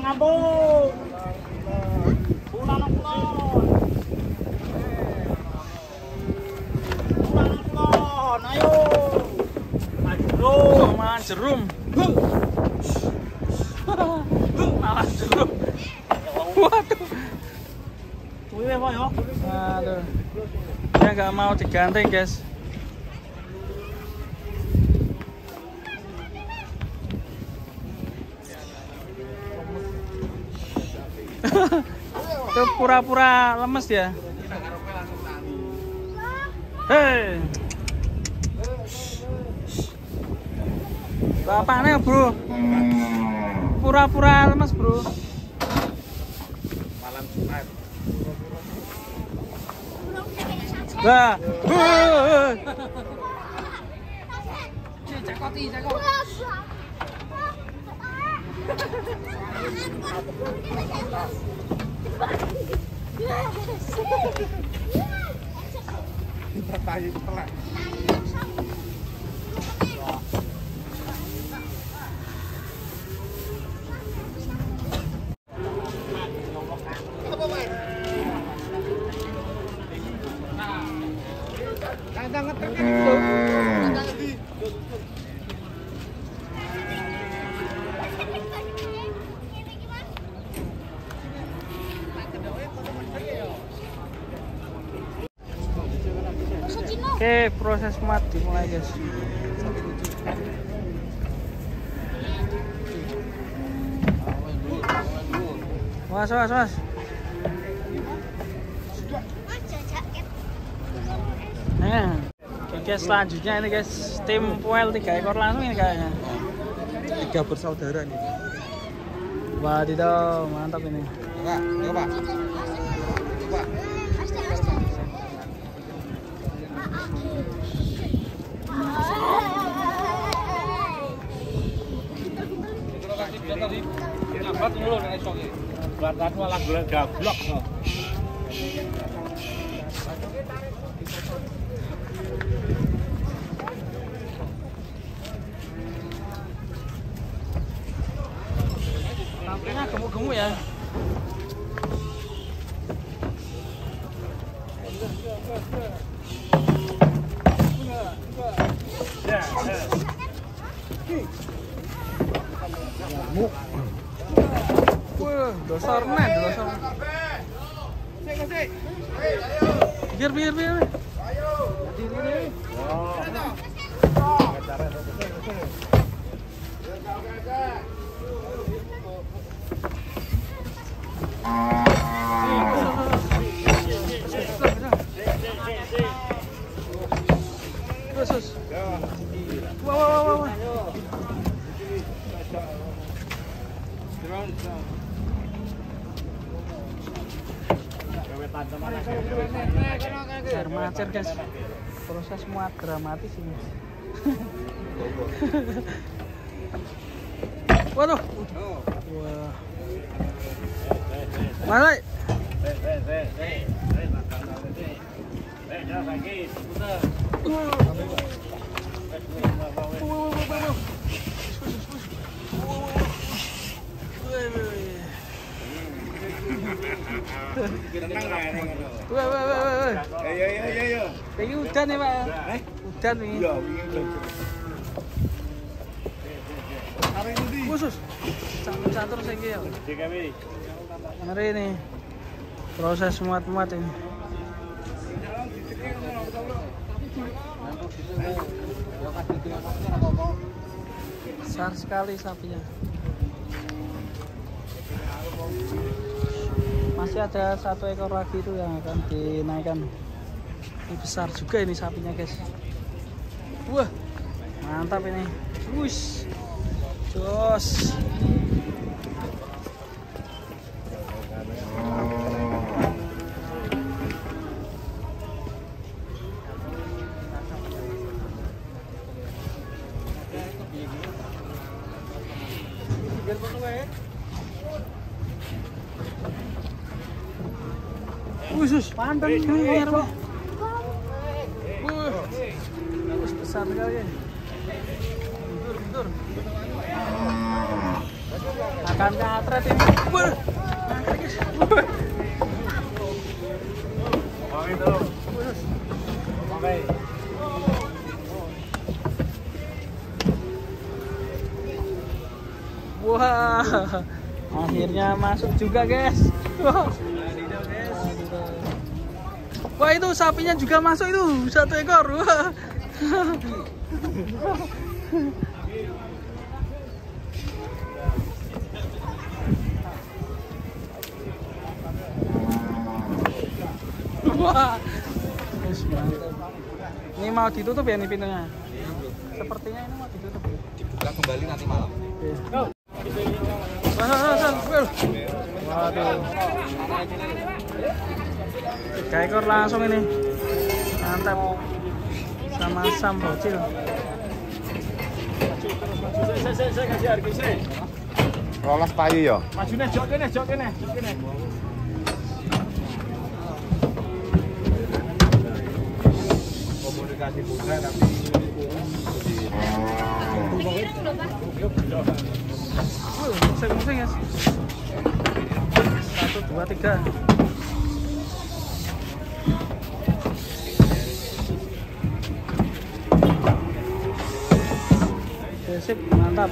kampung. Pulang. Ayo. Malah jerum. Malah jerum. Waduh. Wih, Pak yo. Aduh. Dia nggak mau diganti, guys. Itu pura-pura lemes ya. Hei. Bapaknya, bro. Pura-pura lemes, bro. Malam Jumat. Bah. Cakoti. Oke, proses mat dimulai, guys. Was. Nah, oke, selanjutnya ini, guys, tim Puel 3 ekor langsung ini kayaknya. 3 bersaudara nih. Wadidaw, mantap ini. Coba. Buatan malah gablok. Tampilnya gemuk-gemuk ya. Wah, dasar men, dasar. Biar. Terus. Wah. Macer, guys. Proses muat dramatis ini. Waduh. Wah. Balik. Wah. Ayo. Ini udan ya, Pak. Udan ini. Iya, Khusus. Catur sing iki ya. Ngeri ini. Proses muat-muat ini. Besar sekali sapinya. Masih ada 1 ekor lagi itu yang akan dinaikkan. Ini besar juga ini sapinya, guys. Wah, mantap ini. Wush, jos. Khusus pandang biar Pak. Besar sekali ya. Mundur. Ikan nyatret ini. Wah. Ngangkat guys. Oke tuh. Oke. Wah. Akhirnya masuk juga guys. Wah. Wah itu sapinya juga masuk itu 1 ekor. Wah. Wah. Yes, mantap. Ini mau ditutup ya nih pintunya? Sepertinya ini mau ditutup. Dibuka kembali nanti malam. Waduh. 3 ekor langsung ini. Mantap. Sama Sam bocil. Saya kasih harga saya. Rolas payu ya. Maju nih, jok kene, jok kene, jok kene. Komunikasi buka tapi Musing-musing ya. 1, 2, 3. Oke, sip, mantap.